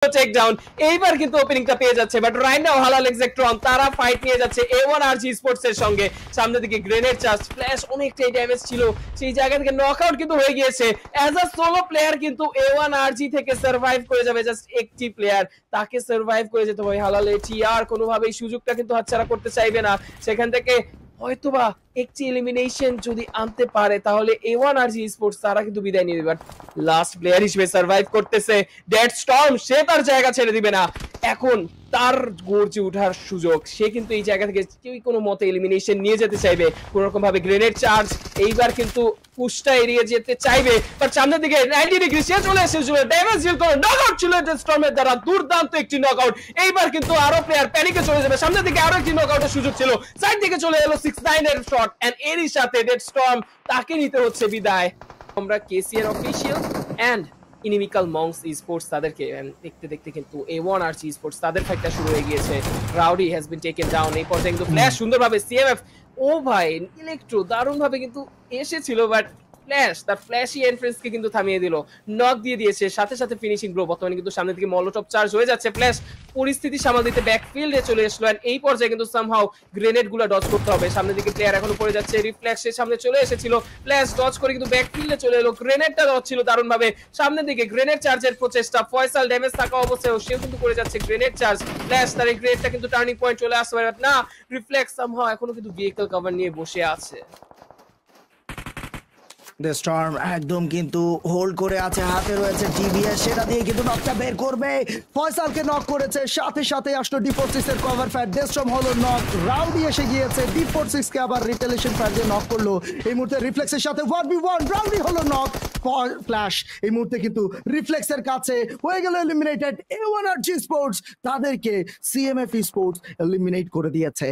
Take down এইবার কিন্তু ওপেনিংটা পেয়ে যাচ্ছে, বাট রাইট নাও হালাল এক্সাক্ট্রন তারা ফাইট নিয়ে যাচ্ছে A1 RG স্পোর্টস এর সঙ্গে। সামনের দিকে গ্রেনেড চার্জ ফ্ল্যাশ অনেকটাই ড্যামেজ ছিল, সেই জায়গা থেকে নকআউট কিন্তু হয়ে গিয়েছে। অ্যাজ আ সোলো প্লেয়ার কিন্তু A1 RG থেকে সার্ভাইভ করে যাবে জাস্ট একটি প্লেয়ার, তাকে সার্ভাইভ করে যেতে হবে। হালাল এটি আর কোনোভাবেই সুযোগটা কিন্তু হাতছাড়া করতে চাইবে না। সেখান থেকে হয়তোবা একটি এলিমিনেশন যদি আনতে পারে তাহলে A1 RG স্পোর্টস তারা কিন্তু বিদায় নিয়ে দেবে। লাস্ট প্লেয়ার হিসেবে সার্ভাইভ করতেছে ডেড স্টর্ম, সে তার জায়গা ছেড়ে দিবে না। এখন তার গর্জে ওঠার সুযোগ, সে কিন্তু এই জায়গা থেকে কেউ কোনো মতে এলিমিনেশন নিয়ে যেতে চাইবে কোন রকম ভাবে। গ্রেনেড চার্জ এইবার কিন্তু পুশটা এড়িয়ে যেতে চাইবে, বাট সামনের দিকে 90 ডিগ্রি সে চলে এসেছিল, ড্যামেজ ডিল করে নকআউট ছিল ডেড স্টর্মের দ্বারা, দুর্দান্ত একটি নকআউট। এইবার কিন্তু আরো প্লেয়ার প্যানিকে চলে যাবে, সামনের দিকে আরো একটি নকআউটের সুযোগ ছিল, সাইড থেকে চলে এলো 6-9 এর শট এন্ড এরই সাথে ডেড স্টর্ম তাকে নিতে হচ্ছে বিদায়। আমরা কেসিআর অফিশিয়াল এন্ড ইনিমিক্যাল মংস স্পোর্টস তাদেরকে দেখতে দেখতে কিন্তু A1 RG স্পোর্টস তাদের ফাইটটা শুরু হয়ে গিয়েছে। Rowdy has been taken down, এই পর্যায়ে কিন্তু ফ্ল্যাশ সুন্দরভাবে সিএমএফ, ও ভাই ইলেকট্রো দারুণভাবে কিন্তু এসেছিল, বাট ফ্ল্যাশ তার ফ্ল্যাশি এন্ট্রেন্সকে কিন্তু থামিয়ে দিল, নক দিয়ে দিয়েছে, সাথে সাথে ফিনিশিং ব্রো। বর্তমানে কিন্তু সামনে থেকে মলোটপ চার্জ হয়ে যাচ্ছে, ফ্ল্যাশ পরিস্থিতি সামাল দিতে ব্যাকফিল্ডে চলে আসলো, এন্ড এই পর্যায়ে কিন্তু সামহাউ গ্রেনেড গুলো ডজ করতে হবে। সামনের দিকে প্লেয়ার এখনো পড়ে যাচ্ছে, রিফ্লেক্সের সামনে চলে এসেছিল, ফ্ল্যাশ ডজ করে কিন্তু ব্যাকফিল্ডে চলে এলো, গ্রেনেডটা ডজ ছিল দারুণ ভাবে। সামনের দিকে গ্রেনেড চার্জের প্রচেষ্টা, ফয়সাল ড্যামেজ থাকা অবস্থায় সেও কিন্তু করে যাচ্ছে গ্রেনেড চার্জ, ফ্ল্যাশ তার এই গ্রেনেডটা কিন্তু টার্নিং পয়েন্ট চলে আসতে পারে না, রিফ্লেক্স সামহাউ এখনো কিন্তু ভেহিকল কভার নিয়ে বসে আছে। দ্য স্টর্ম একদম কিন্তু হোল্ড করে আছে, হাতে রয়েছে টিভিএস, সেটা দিয়ে কিন্তু নকটা বের করবে। ফয়সালকে নক করেছে, সাথে সাথে আসলো D46 এর কভার ফায়ার, ডেড স্টর্ম হলো নক, রাউডি এসে গিয়েছে, D46 কে আবার রিটেলিয়েশন ফায়ার দিয়ে নক করলো। এই মুহূর্তে রিফ্লেক্সের সাথে 1v1, রাউডি হলো নক, ফ্ল্যাশ এই মুহূর্তে কিন্তু রিফ্লেক্সের কাছে হয়ে গেল এলিমিনেটেড। A1 RG স্পোর্টস তাদেরকে CMF স্পোর্টস এলিমিনেট করে দিয়েছে।